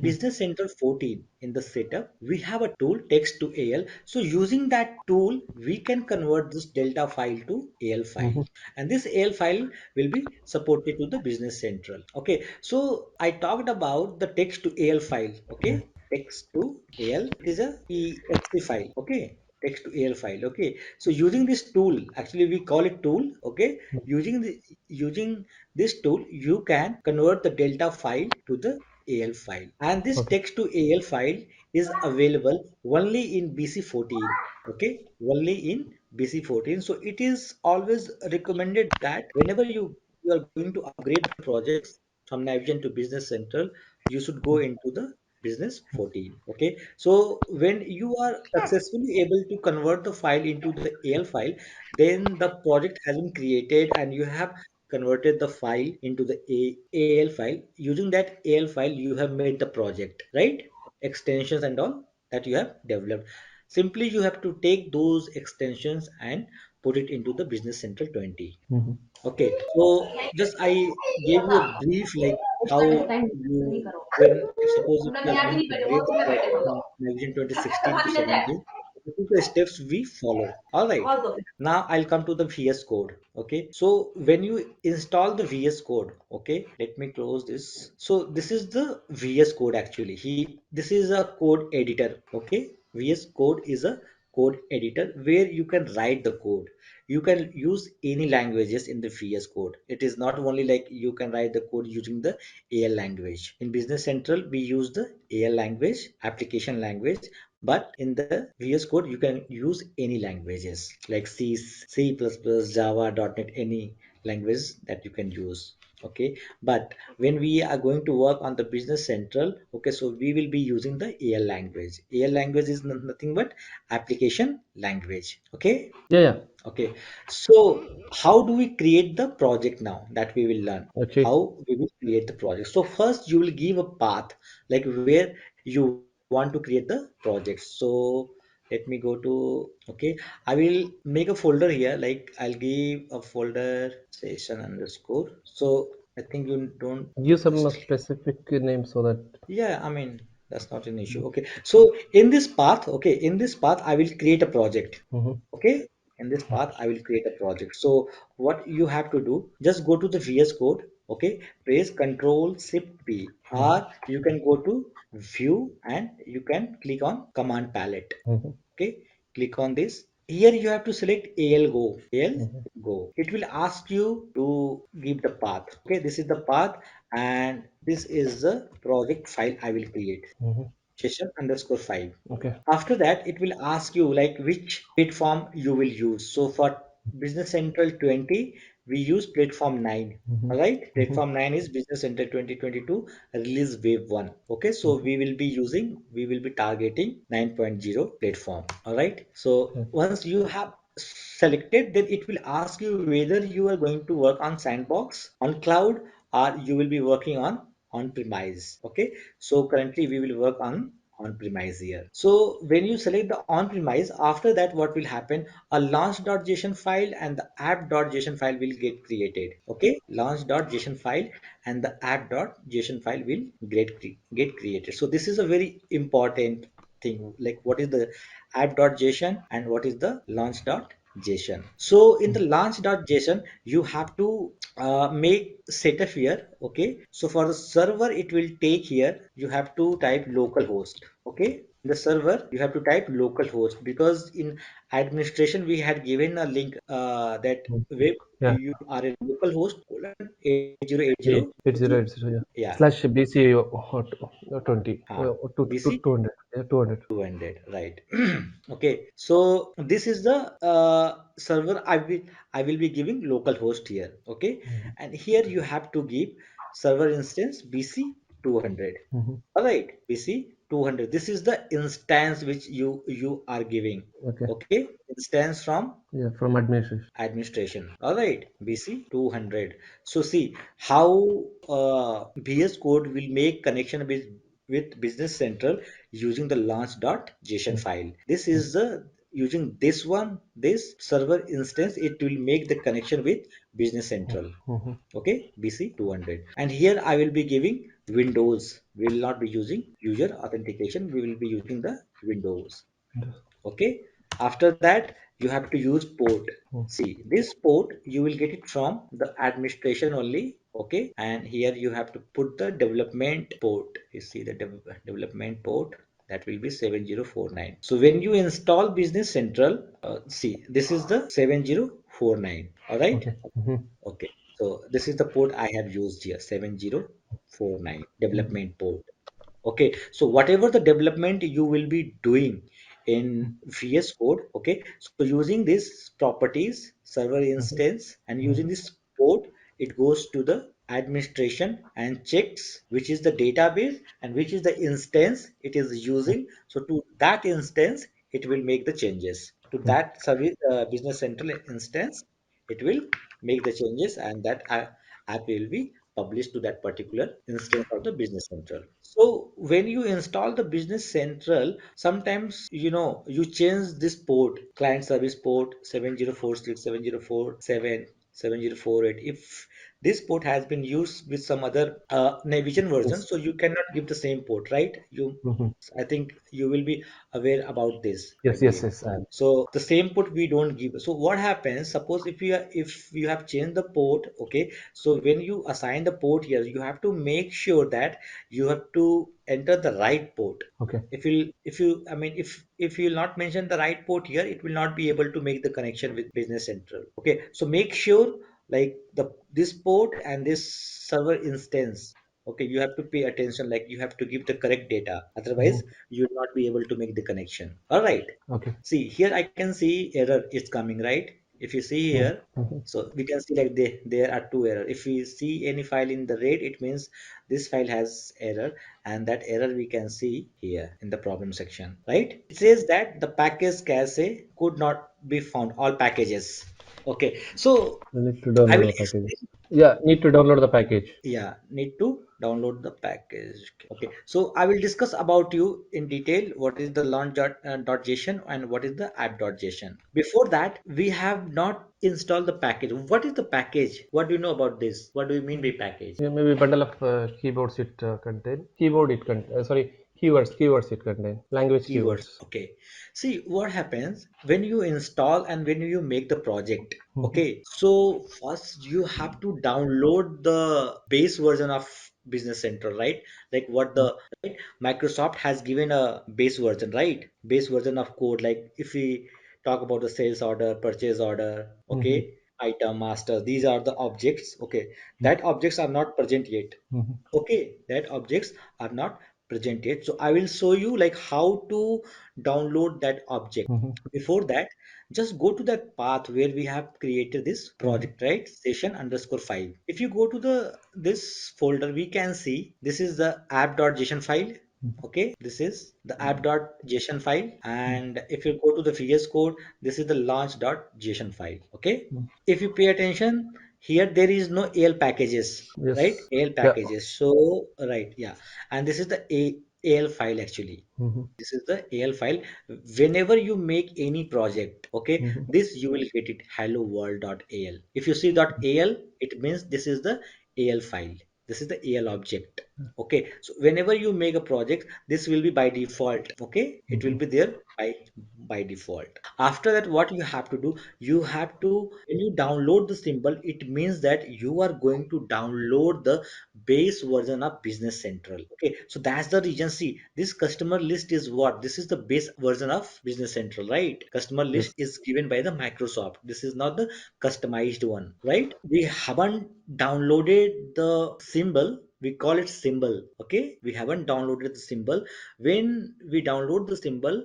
Business Central 14 in the setup, we have a tool text to AL. So using that tool, we can convert this delta file to AL file. And this AL file will be supported to the Business Central. Okay. So I talked about the text to AL file. Yeah. Okay. Text to AL. It is a exe file. Okay. Text to AL file. Okay. So using this tool, actually we call it tool. Okay. Using this tool, you can convert the delta file to the AL file. And this Okay. text to AL file is available only in BC14. Okay, only in BC14. So it is always recommended that whenever you are going to upgrade the projects from Navision to Business Central, you should go into the Business 14. Okay, so when you are successfully able to convert the file into the AL file, then the project has been created and you have converted the file into the AL file. Using that AL file, you have made the project, right? Extensions and all that you have developed. Simply, you have to take those extensions and put it into the Business Central 20. Mhm. Okay, so just I gave you a brief like how you when if suppose if you are going to upgrade the project from Navision 2016 to 17, this is the steps we follow. All right. Now I'll come to the VS Code. Okay, so when you install the VS Code, okay, let me close this. So this is the VS Code actually. This is a code editor. Okay, VS Code is a code editor where you can write the code. You can use any languages in the VS Code. It is not only like you can write the code using the AL language. In Business Central, we use the AL language, application language, but in the VS Code, you can use any languages like C++, Java, .NET, any language that you can use. Okay, but when we are going to work on the Business Central, okay, so we will be using the AL language. AL language is nothing but application language. Okay. Yeah, yeah. Okay, so how do we create the project now that we will learn? Okay. How we will create the project. So first you will give a path like where you want to create the project. So let me go to, okay, I will make a folder here. Like I'll give a folder session underscore. So I think you don't Give some just, specific name so that. yeah, I mean, that's not an issue. Okay, so in this path, okay, in this path, I will create a project. Mhm. Okay, in this path, I will create a project. So what you have to do, just go to the VS Code. Okay, press Control Shift P, Mhm. or you can go to View and you can click on Command Palette. Mhm. Okay, click on this. Here you have to select AL Go. AL Mhm. Go. It will ask you to give the path. Okay, this is the path and this is the project file I will create. Mhm. Session underscore 5. Okay. After that, it will ask you like which platform you will use. So for Business Central 20, we use platform 9. Mhm. All right, Mhm. platform 9 is Business Central 2022 release wave 1. Okay, so Mhm. we will be targeting 9.0 platform. All right, so Okay. once you have selected, then it will ask you whether you are going to work on sandbox, on cloud, or you will be working on premise. Okay, so currently we will work on premise here. So when you select the on premise, after that what will happen, a launch.json file and the app.json file will get created. Okay, launch.json file and the app.json file will get created. So this is a very important thing, like what is the app.json and what is the launch.json. So in the launch.json you have to make setup here. Okay, so for the server it will take here, you have to type localhost. Okay, in the server you have to type localhost because in administration we had given a link that Mhm. web Yeah. you are a localhost colon 8080 Yeah. 8080. Yeah. yeah Slash BC 20. BC 200. Yeah. 200. 200, right. Okay, so this is the server I will be giving localhost here. Okay, Mhm. and here you have to give server instance BC 200. Mhm. All right, BC 200, this is the instance which you are giving. Okay. Okay, instance from Yeah. From administration. administration. All right, BC 200. So see how VS Code will make connection with Business Central using the launch.json Mhm. file. This is the using this one, this server instance, it will make the connection with Business Central. Mm-hmm. Okay, BC 200. And here I will be giving Windows. We will not be using user authentication. We will be using the Windows. Okay, after that you have to use port. See, this port you will get it from the administration only. Okay, and here you have to put the development port. You see the development port, that will be 7049. So when you install Business Central, see, this is the 7049. All right. Okay. Mm-hmm. Okay, so this is the port I have used here, 7049 development port. Okay, so whatever the development you will be doing in VS Code, okay, so using this properties, server instance, and using this port, it goes to the administration and checks which is the database and which is the instance it is using. So to that instance, it will make the changes. To that service Business Central instance, it will make the changes, and that app will be published to that particular instance of the Business Central. So when you install the Business Central, sometimes you change this port, client service port 7046, 7047, 7048. If this port has been used with some other Navision version, Yes. so you cannot give the same port, right? Mm-hmm. I think you will be aware about this, I Yes, yes, believe. yes. And So the same port we don't give. So what happens? Suppose if you have changed the port, okay. So when you assign the port here, you have to make sure that you have to enter the right port. okay. If you I mean if you will not mention the right port here, it will not be able to make the connection with Business Central. Okay. So make sure like this port and this server instance. Okay, you have to pay attention, like you have to give the correct data. Mm-hmm. Otherwise, you will not be able to make the connection. All right. Okay. See, here I can see error is coming, right? If you see here, Mm-hmm. so we can see like there are two error. If we see any file in the red, it means this file has error, and that error we can see here in the problem section, right? It says that the package cache could not be found, all packages. Okay, so You need to I download will the explain. packages. Yeah, need to download the package. Yeah, need to download the package. Okay, so I will discuss about you in detail what is the launch.json and what is the app.json. Before that, we have not installed the package. What is the package? What do you know about this? What do you mean by package? Yeah, maybe bundle of keyboards it contain. Keyboard it contain. Sorry, keywords it contain. Language Keywords. keywords. Okay, see what happens when you install and when you make the project. Mm-hmm. Okay, so first you have to download the base version of Business Central, right? Like what the right Microsoft has given a base version, right? Base version of code. Like if we talk about the sales order, purchase order, Mm-hmm. okay, item master, these are the objects. Okay, that objects are not present yet. Mm-hmm. Okay, that objects are not present yet. So I will show you like how to download that object. Mm-hmm. Before that, just go to that path where we have created this Mm-hmm. project, right? Session underscore 5. If you go to the this folder, we can see this is the app.json file. Okay, this is the app.json file. And if you go to the VS Code, this is the launch.json file. Okay, if you pay attention, here there is no AL packages, right? Yes. AL Yeah. packages. So, right, yeah. And this is the AL file actually. Mm-hmm. This is the AL file. Whenever you make any project, okay, Mm-hmm. this you will get it hello world.al. If you see .al, it means this is the AL file. This is the AL object. Okay, so whenever you make a project, this will be by default. Okay, it will Mm-hmm. be there by default. After that, what you have to do, you have to when you download the symbol, it means that you are going to download the base version of Business Central. Okay, so that's the reason. See, this customer list is what? This is the base version of Business Central, right? Customer list Yes. is given by the Microsoft. This is not the customized one, right? We haven't downloaded the symbol. We call it symbol. Okay, we haven't downloaded the symbol. When we download the symbol,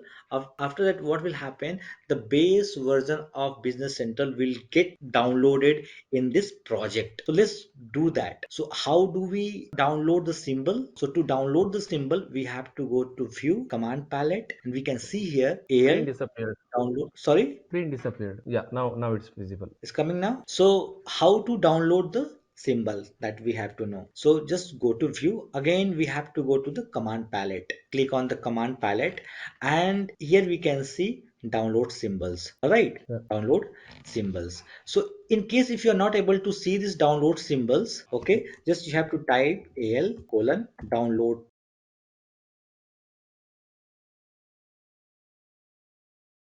after that, what will happen? The base version of Business Central will get downloaded in this project. So let's do that. So how do we download the symbol? So to download the symbol, we have to go to view command palette, and we can see here Screen AL disappeared. download. Sorry, Screen disappeared. Yeah. Now it's visible. it's coming now. So how to download the symbol, that we have to know. So just go to view. Again, we have to go to the command palette. Click on the command palette, and here we can see download symbols. All right, Yeah. download symbols. So in case if you're not able to see these download symbols, okay, just you have to type al colon download